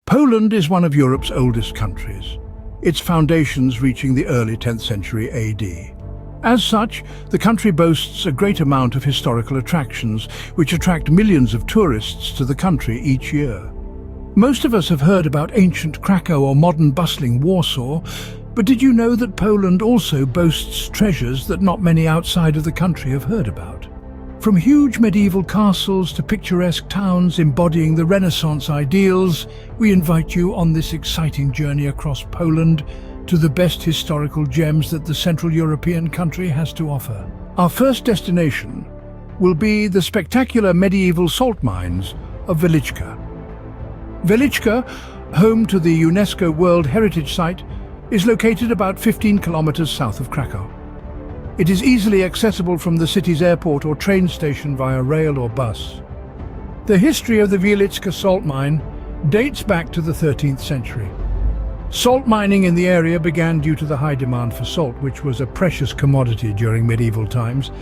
Poland is one of Europe's oldest countries, its foundations reaching the early 10th century AD. As such, the country boasts a great amount of historical attractions, which attract millions of tourists to the country each year. Most of us have heard about ancient Krakow or modern bustling Warsaw, but did you know that Poland also boasts treasures that not many outside of the country have heard about? From huge medieval castles to picturesque towns embodying the Renaissance ideals, we invite you on this exciting journey across Poland to the best historical gems that the Central European country has to offer. Our first destination will be the spectacular medieval salt mines of Wieliczka. Wieliczka, home to the UNESCO World Heritage Site, is located about 15 kilometers south of Krakow. It is easily accessible from the city's airport or train station via rail or bus. The history of the Wieliczka salt mine dates back to the 13th century. Salt mining in the area began due to the high demand for salt, which was a precious commodity during medieval times.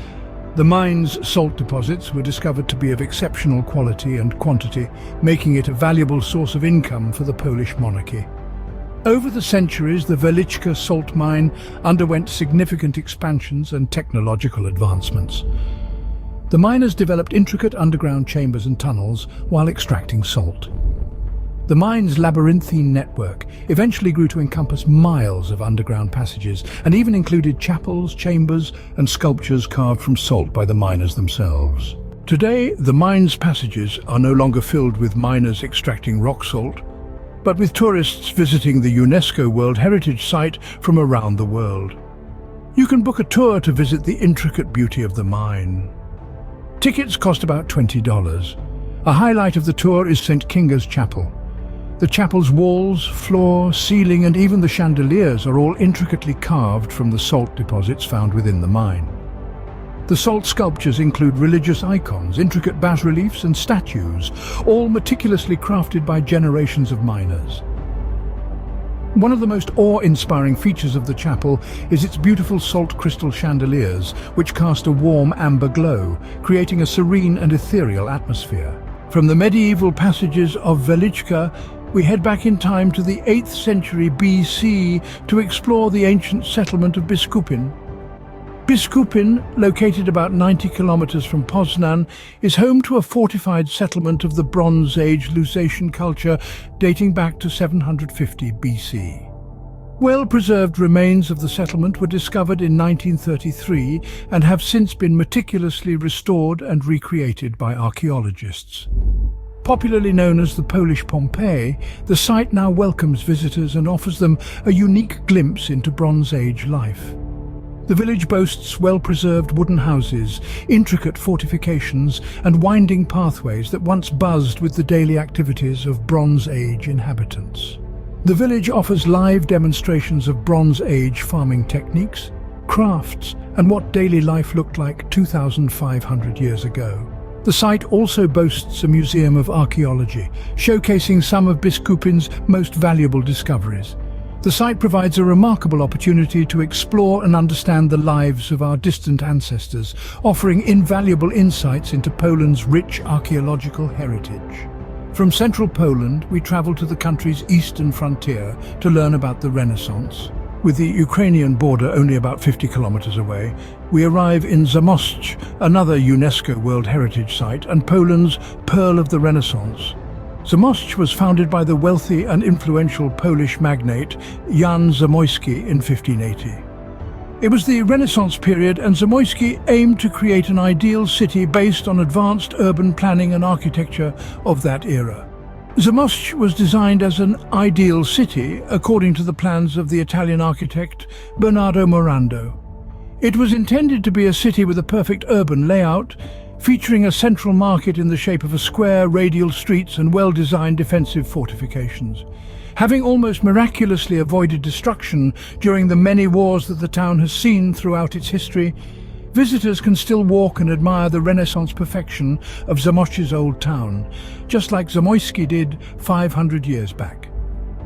The mine's salt deposits were discovered to be of exceptional quality and quantity, making it a valuable source of income for the Polish monarchy. Over the centuries, the Wieliczka salt mine underwent significant expansions and technological advancements. The miners developed intricate underground chambers and tunnels while extracting salt. The mine's labyrinthine network eventually grew to encompass miles of underground passages and even included chapels, chambers, and sculptures carved from salt by the miners themselves. Today, the mine's passages are no longer filled with miners extracting rock salt, but with tourists visiting the UNESCO World Heritage Site from around the world. You can book a tour to visit the intricate beauty of the mine. Tickets cost about $20. A highlight of the tour is St. Kinga's Chapel. The chapel's walls, floor, ceiling, and even the chandeliers are all intricately carved from the salt deposits found within the mine. The salt sculptures include religious icons, intricate bas-reliefs, and statues, all meticulously crafted by generations of miners. One of the most awe-inspiring features of the chapel is its beautiful salt crystal chandeliers, which cast a warm amber glow, creating a serene and ethereal atmosphere. From the medieval passages of Wieliczka, we head back in time to the 8th century BC to explore the ancient settlement of Biskupin. Biskupin, located about 90 kilometers from Poznan, is home to a fortified settlement of the Bronze Age Lusatian culture dating back to 750 BC. Well-preserved remains of the settlement were discovered in 1933 and have since been meticulously restored and recreated by archaeologists. Popularly known as the Polish Pompeii, the site now welcomes visitors and offers them a unique glimpse into Bronze Age life. The village boasts well-preserved wooden houses, intricate fortifications, and winding pathways that once buzzed with the daily activities of Bronze Age inhabitants. The village offers live demonstrations of Bronze Age farming techniques, crafts, and what daily life looked like 2,500 years ago. The site also boasts a museum of archaeology, showcasing some of Biskupin's most valuable discoveries. The site provides a remarkable opportunity to explore and understand the lives of our distant ancestors, offering invaluable insights into Poland's rich archaeological heritage. From central Poland, we travel to the country's eastern frontier to learn about the Renaissance. With the Ukrainian border only about 50 kilometers away, we arrive in Zamość, another UNESCO World Heritage Site and Poland's Pearl of the Renaissance. Zamość was founded by the wealthy and influential Polish magnate Jan Zamoyski in 1580. It was the Renaissance period, and Zamoyski aimed to create an ideal city based on advanced urban planning and architecture of that era. Zamość was designed as an ideal city according to the plans of the Italian architect Bernardo Morando. It was intended to be a city with a perfect urban layout, featuring a central market in the shape of a square, radial streets and well-designed defensive fortifications. Having almost miraculously avoided destruction during the many wars that the town has seen throughout its history, visitors can still walk and admire the Renaissance perfection of Zamości's old town, just like Zamoyski did 500 years back.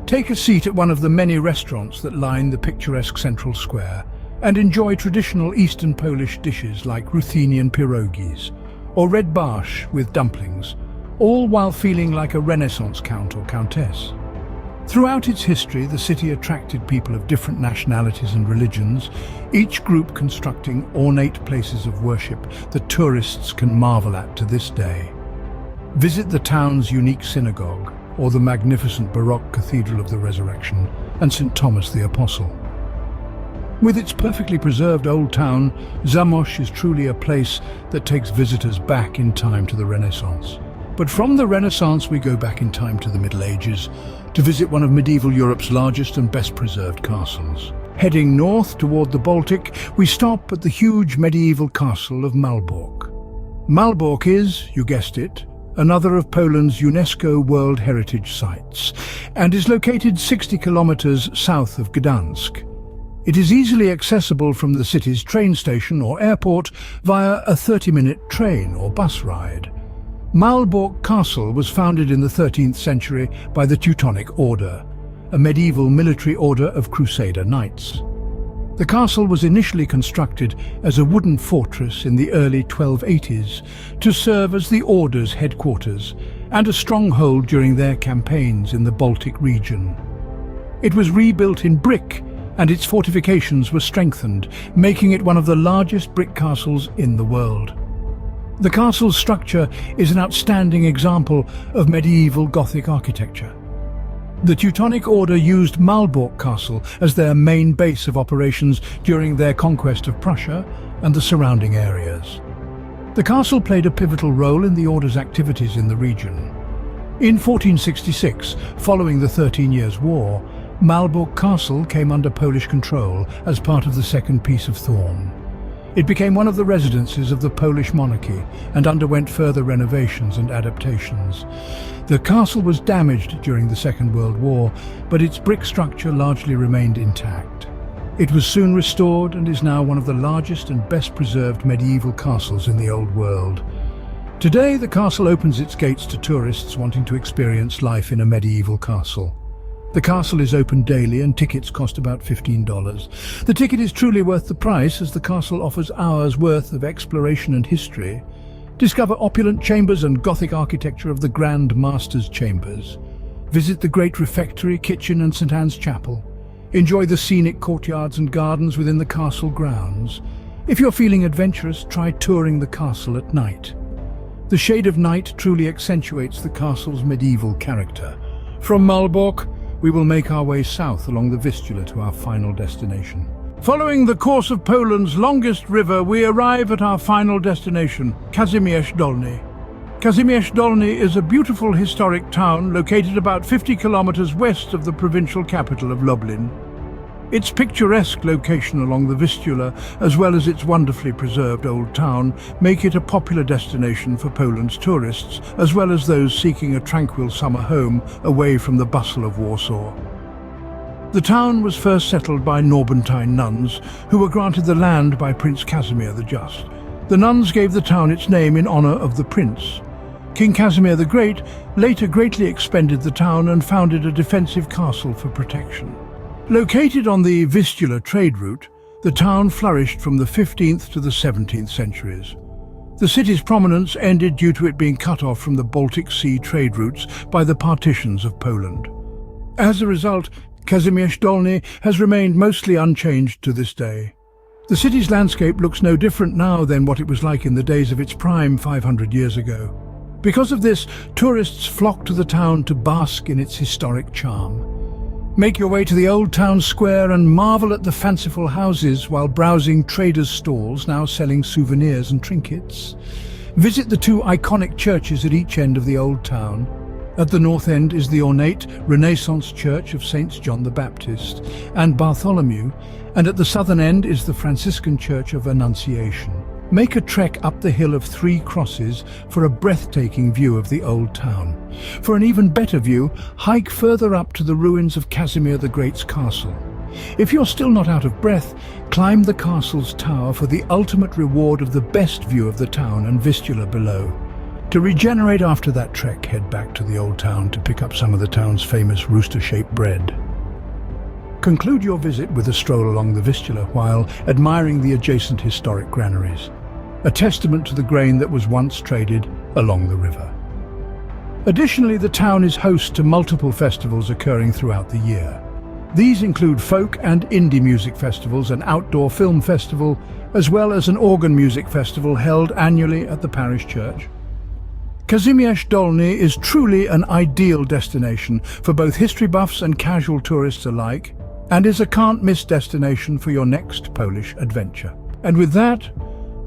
Take a seat at one of the many restaurants that line the picturesque central square and enjoy traditional Eastern Polish dishes like Ruthenian pierogies or red barsh with dumplings, all while feeling like a Renaissance count or countess. Throughout its history, the city attracted people of different nationalities and religions, each group constructing ornate places of worship that tourists can marvel at to this day. Visit the town's unique synagogue, or the magnificent Baroque Cathedral of the Resurrection, and St. Thomas the Apostle. With its perfectly preserved old town, Zamość is truly a place that takes visitors back in time to the Renaissance. But from the Renaissance we go back in time to the Middle Ages to visit one of medieval Europe's largest and best preserved castles. Heading north toward the Baltic, we stop at the huge medieval castle of Malbork. Malbork is, you guessed it, another of Poland's UNESCO World Heritage Sites, and is located 60 kilometers south of Gdansk. It is easily accessible from the city's train station or airport via a 30-minute train or bus ride. Malbork Castle was founded in the 13th century by the Teutonic Order, a medieval military order of Crusader knights. The castle was initially constructed as a wooden fortress in the early 1280s to serve as the Order's headquarters and a stronghold during their campaigns in the Baltic region. It was rebuilt in brick, and its fortifications were strengthened, making it one of the largest brick castles in the world. The castle's structure is an outstanding example of medieval Gothic architecture. The Teutonic Order used Malbork Castle as their main base of operations during their conquest of Prussia and the surrounding areas. The castle played a pivotal role in the Order's activities in the region. In 1466, following the 13 Years' War, Malbork Castle came under Polish control as part of the Second Peace of Thorn. It became one of the residences of the Polish monarchy and underwent further renovations and adaptations. The castle was damaged during the Second World War, but its brick structure largely remained intact. It was soon restored and is now one of the largest and best preserved medieval castles in the Old World. Today, the castle opens its gates to tourists wanting to experience life in a medieval castle. The castle is open daily and tickets cost about $15. The ticket is truly worth the price as the castle offers hours worth of exploration and history. Discover opulent chambers and Gothic architecture of the Grand Master's chambers. Visit the Great Refectory, Kitchen and St. Anne's Chapel. Enjoy the scenic courtyards and gardens within the castle grounds. If you're feeling adventurous, try touring the castle at night. The shade of night truly accentuates the castle's medieval character. From Malbork, we will make our way south along the Vistula to our final destination. Following the course of Poland's longest river, we arrive at our final destination, Kazimierz Dolny. Kazimierz Dolny is a beautiful historic town located about 50 kilometers west of the provincial capital of Lublin. Its picturesque location along the Vistula, as well as its wonderfully preserved old town, make it a popular destination for Poland's tourists, as well as those seeking a tranquil summer home away from the bustle of Warsaw. The town was first settled by Norbertine nuns, who were granted the land by Prince Kazimierz the Just. The nuns gave the town its name in honor of the prince. King Kazimierz the Great later greatly expanded the town and founded a defensive castle for protection. Located on the Vistula trade route, the town flourished from the 15th to the 17th centuries. The city's prominence ended due to it being cut off from the Baltic Sea trade routes by the partitions of Poland. As a result, Kazimierz Dolny has remained mostly unchanged to this day. The city's landscape looks no different now than what it was like in the days of its prime 500 years ago. Because of this, tourists flock to the town to bask in its historic charm. Make your way to the old town square and marvel at the fanciful houses while browsing traders' stalls now selling souvenirs and trinkets. Visit the two iconic churches at each end of the old town. At the north end is the ornate Renaissance Church of Saints John the Baptist and Bartholomew, and at the southern end is the Franciscan Church of Annunciation. Make a trek up the Hill of Three Crosses for a breathtaking view of the old town. For an even better view, hike further up to the ruins of Kazimierz the Great's castle. If you're still not out of breath, climb the castle's tower for the ultimate reward of the best view of the town and Vistula below. To regenerate after that trek, head back to the old town to pick up some of the town's famous rooster-shaped bread. Conclude your visit with a stroll along the Vistula while admiring the adjacent historic granaries, a testament to the grain that was once traded along the river. Additionally, the town is host to multiple festivals occurring throughout the year. These include folk and indie music festivals, an outdoor film festival, as well as an organ music festival held annually at the parish church. Kazimierz Dolny is truly an ideal destination for both history buffs and casual tourists alike, and is a can't-miss destination for your next Polish adventure. And with that,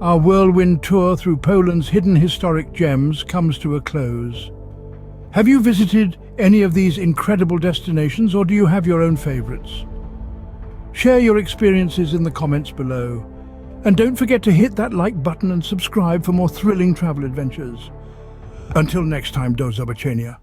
our whirlwind tour through Poland's hidden historic gems comes to a close. Have you visited any of these incredible destinations, or do you have your own favorites? Share your experiences in the comments below. And don't forget to hit that like button and subscribe for more thrilling travel adventures. Until next time, do zobaczenia.